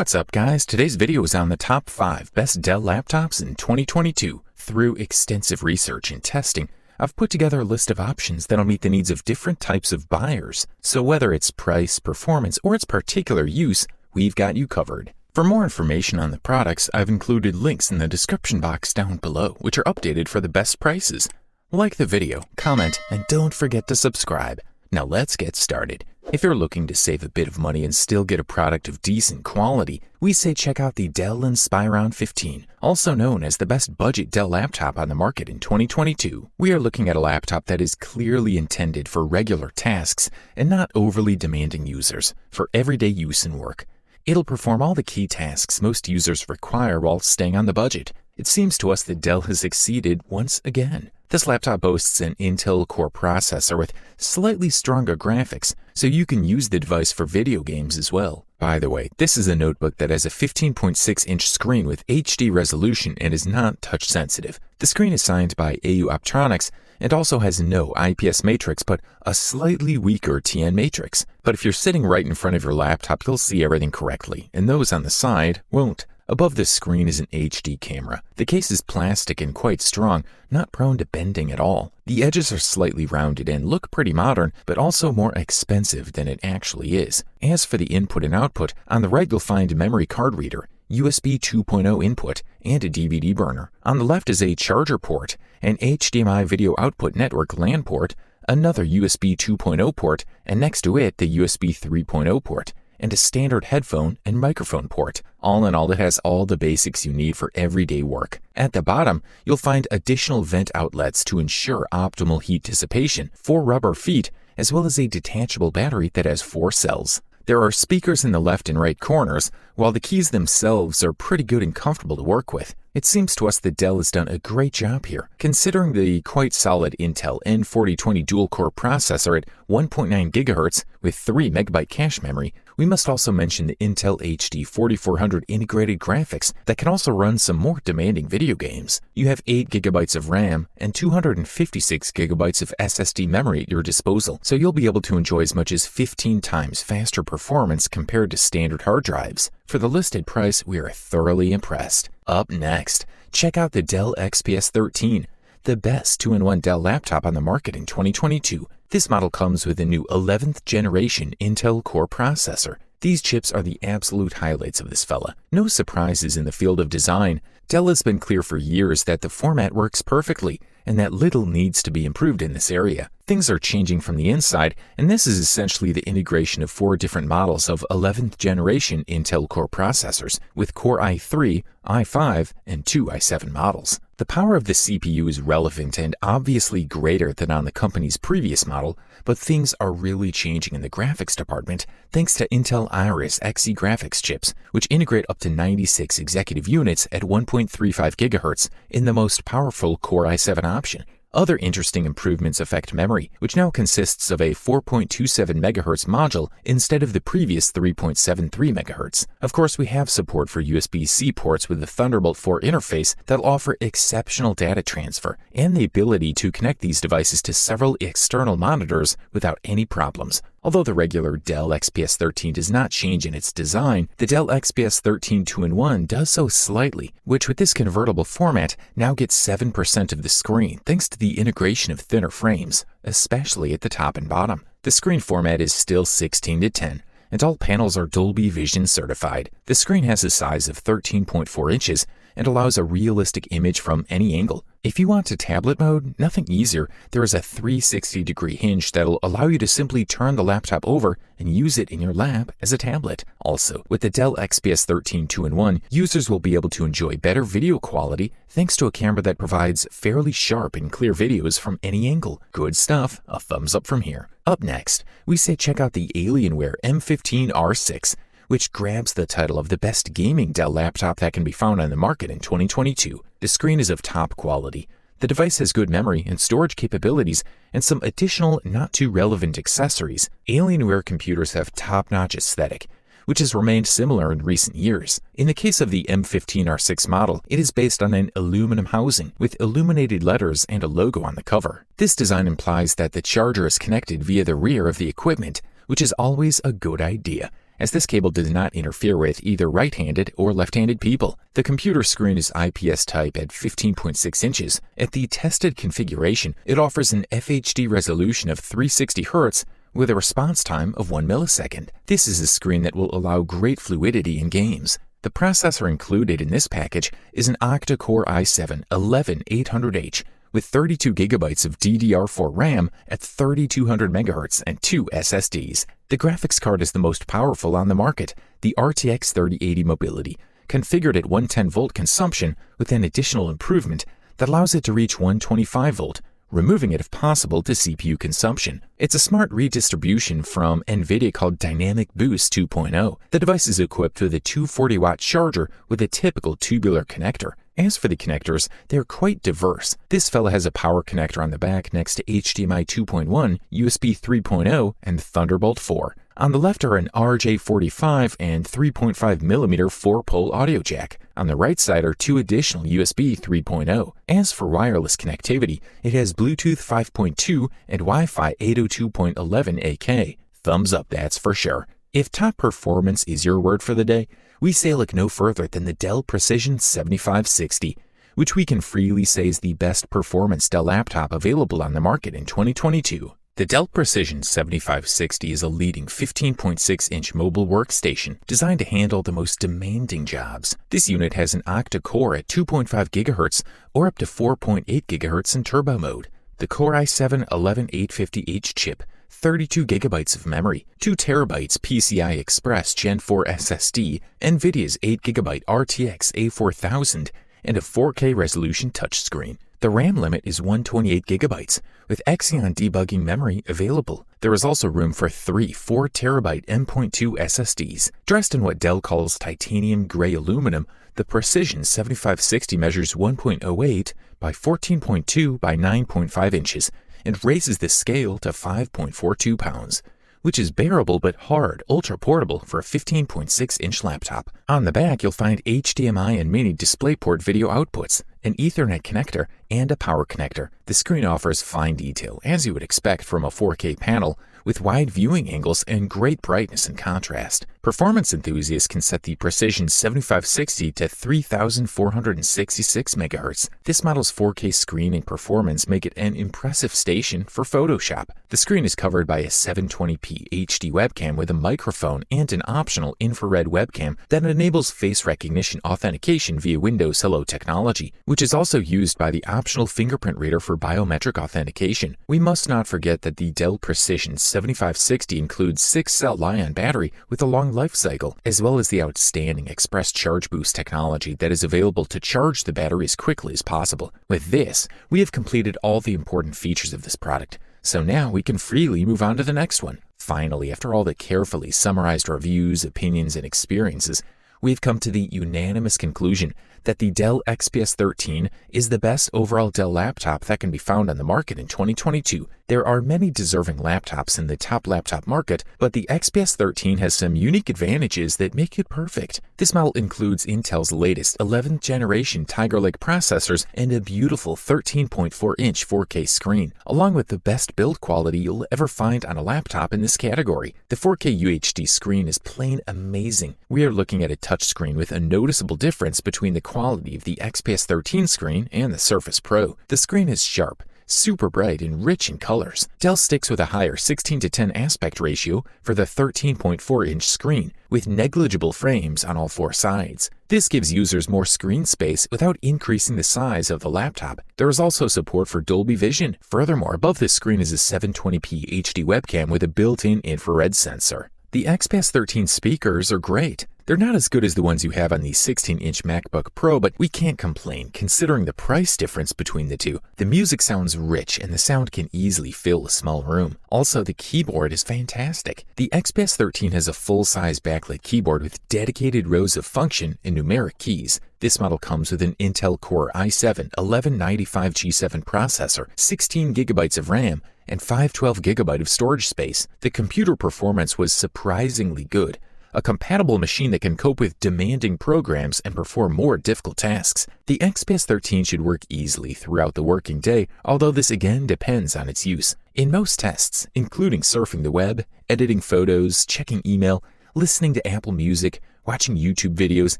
What's up, guys? Today's video is on the top 5 best Dell laptops in 2022. Through extensive research and testing, I've put together a list of options that'll meet the needs of different types of buyers. So whether it's price, performance, or its particular use, we've got you covered. For more information on the products, I've included links in the description box down below, which are updated for the best prices. Like the video, comment, and don't forget to subscribe. Now let's get started. If you're looking to save a bit of money and still get a product of decent quality, we say check out the Dell Inspiron 15, also known as the best budget Dell laptop on the market in 2022. We are looking at a laptop that is clearly intended for regular tasks and not overly demanding users, for everyday use and work. It'll perform all the key tasks most users require while staying on the budget. It seems to us that Dell has succeeded once again. This laptop boasts an Intel Core processor with slightly stronger graphics, so you can use the device for video games as well. By the way, this is a notebook that has a 15.6-inch screen with HD resolution and is not touch sensitive. The screen is signed by AU Optronics and also has no IPS matrix but a slightly weaker TN matrix. But if you're sitting right in front of your laptop, you'll see everything correctly, and those on the side won't. Above the screen is an HD camera. The case is plastic and quite strong, not prone to bending at all. The edges are slightly rounded and look pretty modern, but also more expensive than it actually is. As for the input and output, on the right you'll find a memory card reader, USB 2.0 input, and a DVD burner. On the left is a charger port, an HDMI video output network LAN port, another USB 2.0 port, and next to it the USB 3.0 port, and a standard headphone and microphone port. All in all, it has all the basics you need for everyday work. At the bottom, you'll find additional vent outlets to ensure optimal heat dissipation, 4 rubber feet, as well as a detachable battery that has 4 cells. There are speakers in the left and right corners, while the keys themselves are pretty good and comfortable to work with. It seems to us that Dell has done a great job here. Considering the quite solid Intel N4020 dual-core processor at 1.9 GHz with 3 MB cache memory, we must also mention the Intel HD 4400 integrated graphics that can also run some more demanding video games. You have 8 GB of RAM and 256 GB of SSD memory at your disposal, so you'll be able to enjoy as much as 15 times faster performance compared to standard hard drives. For the listed price, we are thoroughly impressed. Up next, check out the Dell XPS 13, the best 2-in-1 Dell laptop on the market in 2022. This model comes with a new 11th generation Intel Core processor. These chips are the absolute highlights of this fella. No surprises in the field of design. Dell has been clear for years that the format works perfectly and that little needs to be improved in this area. Things are changing from the inside, and this is essentially the integration of 4 different models of 11th generation Intel Core processors with Core i3, i5, and 2 i7 models. The power of the CPU is relevant and obviously greater than on the company's previous model, but things are really changing in the graphics department thanks to Intel Iris Xe graphics chips, which integrate up to 96 executive units at 1.35 GHz in the most powerful Core i7 option. Other interesting improvements affect memory, which now consists of a 4.27 MHz module instead of the previous 3.73 MHz. Of course, we have support for USB-C ports with the Thunderbolt 4 interface that'll offer exceptional data transfer and the ability to connect these devices to several external monitors without any problems. Although the regular Dell XPS 13 does not change in its design, the Dell XPS 13 2-in-1 does so slightly, which with this convertible format now gets 7% of the screen thanks to the integration of thinner frames, especially at the top and bottom. The screen format is still 16:10, and all panels are Dolby Vision certified. The screen has a size of 13.4 inches and allows a realistic image from any angle. If you want to tablet mode, nothing easier. There is a 360-degree hinge that'll allow you to simply turn the laptop over and use it in your lap as a tablet. Also, with the Dell XPS 13 2-in-1, users will be able to enjoy better video quality thanks to a camera that provides fairly sharp and clear videos from any angle. Good stuff. A thumbs up from here. Up next, we say check out the Alienware M15 R6, which grabs the title of the best gaming Dell laptop that can be found on the market in 2022. The screen is of top quality. The device has good memory and storage capabilities and some additional not too relevant accessories. Alienware computers have top-notch aesthetic, which has remained similar in recent years. In the case of the M15 R6 model, it is based on an aluminum housing with illuminated letters and a logo on the cover. This design implies that the charger is connected via the rear of the equipment, which is always a good idea, as this cable does not interfere with either right-handed or left-handed people. The computer screen is IPS type at 15.6 inches. At the tested configuration, it offers an FHD resolution of 360 Hz with a response time of 1 millisecond. This is a screen that will allow great fluidity in games. The processor included in this package is an octa-core i7-11800H with 32 gigabytes of DDR4 RAM at 3200 MHz and 2 SSDs. The graphics card is the most powerful on the market, the RTX 3080 Mobility, configured at 110-volt consumption with an additional improvement that allows it to reach 125-volt, removing it if possible to CPU consumption. It's a smart redistribution from NVIDIA called Dynamic Boost 2.0. The device is equipped with a 240-watt charger with a typical tubular connector. As for the connectors, they're quite diverse. This fella has a power connector on the back next to HDMI 2.1, USB 3.0, and Thunderbolt 4. On the left are an RJ45 and 3.5mm 4-pole audio jack. On the right side are two additional USB 3.0. As for wireless connectivity, it has Bluetooth 5.2 and Wi-Fi 802.11 AK. Thumbs up, that's for sure. If top performance is your word for the day, we say look no further than the Dell Precision 7560, which we can freely say is the best performance Dell laptop available on the market in 2022. The Dell Precision 7560 is a leading 15.6-inch mobile workstation designed to handle the most demanding jobs. This unit has an octa-core at 2.5 GHz or up to 4.8 GHz in turbo mode. The Core i7-11850H chip, 32 gigabytes of memory, 2 terabytes PCI Express Gen 4 SSD, NVIDIA's 8 gigabyte RTX A4000, and a 4K resolution touchscreen. The RAM limit is 128 gigabytes, with Xeon debugging memory available. There is also room for 3 4-terabyte M.2 SSDs. Dressed in what Dell calls titanium gray aluminum, the Precision 7560 measures 1.08 by 14.2 by 9.5 inches and raises the scale to 5.42 pounds, which is bearable but hard, ultra-portable for a 15.6-inch laptop. On the back, you'll find HDMI and mini DisplayPort video outputs, an Ethernet connector, and a power connector. The screen offers fine detail, as you would expect from a 4K panel, with wide viewing angles and great brightness and contrast. Performance enthusiasts can set the Precision 7560 to 3,466 MHz. This model's 4K screen and performance make it an impressive station for Photoshop. The screen is covered by a 720p HD webcam with a microphone and an optional infrared webcam that enables face recognition authentication via Windows Hello technology, which is also used by the optional fingerprint reader for biometric authentication. We must not forget that the Dell Precision 7560 includes 6-cell Li-ion battery with a long life cycle, as well as the outstanding Express Charge Boost technology that is available to charge the battery as quickly as possible. With this, we have completed all the important features of this product, so now we can freely move on to the next one. Finally, after all the carefully summarized reviews, opinions, and experiences, we've come to the unanimous conclusion that the Dell XPS 13 is the best overall Dell laptop that can be found on the market in 2022. There are many deserving laptops in the top laptop market, but the XPS 13 has some unique advantages that make it perfect. This model includes Intel's latest 11th generation Tiger Lake processors and a beautiful 13.4-inch 4K screen, along with the best build quality you'll ever find on a laptop in this category. The 4K UHD screen is plain amazing. We are looking at a touchscreen with a noticeable difference between the quality of the XPS 13 screen and the Surface Pro. The screen is sharp, super bright, and rich in colors. Dell sticks with a higher 16:10 aspect ratio for the 13.4-inch screen, with negligible frames on all 4 sides. This gives users more screen space without increasing the size of the laptop. There is also support for Dolby Vision. Furthermore, above the screen is a 720p HD webcam with a built-in infrared sensor. The XPS 13 speakers are great. They're not as good as the ones you have on the 16-inch MacBook Pro, but we can't complain considering the price difference between the two. The music sounds rich and the sound can easily fill a small room. Also, the keyboard is fantastic. The XPS 13 has a full-size backlit keyboard with dedicated rows of function and numeric keys. This model comes with an Intel Core i7-11950G7 processor, 16 gigabytes of RAM, and 512 gigabyte of storage space. The computer performance was surprisingly good. A compatible machine that can cope with demanding programs and perform more difficult tasks. The XPS 13 should work easily throughout the working day, although this again depends on its use. In most tests, including surfing the web, editing photos, checking email, listening to Apple Music, watching YouTube videos.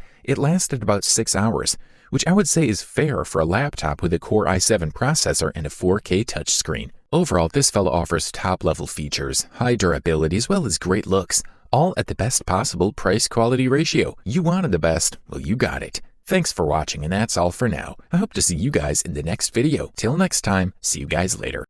It lasted about 6 hours, which I would say is fair for a laptop with a Core i7 processor and a 4K touchscreen. Overall, this fella offers top-level features, high durability, as well as great looks, all at the best possible price-quality ratio. You wanted the best, well, you got it. Thanks for watching, and that's all for now. I hope to see you guys in the next video. Till next time, see you guys later.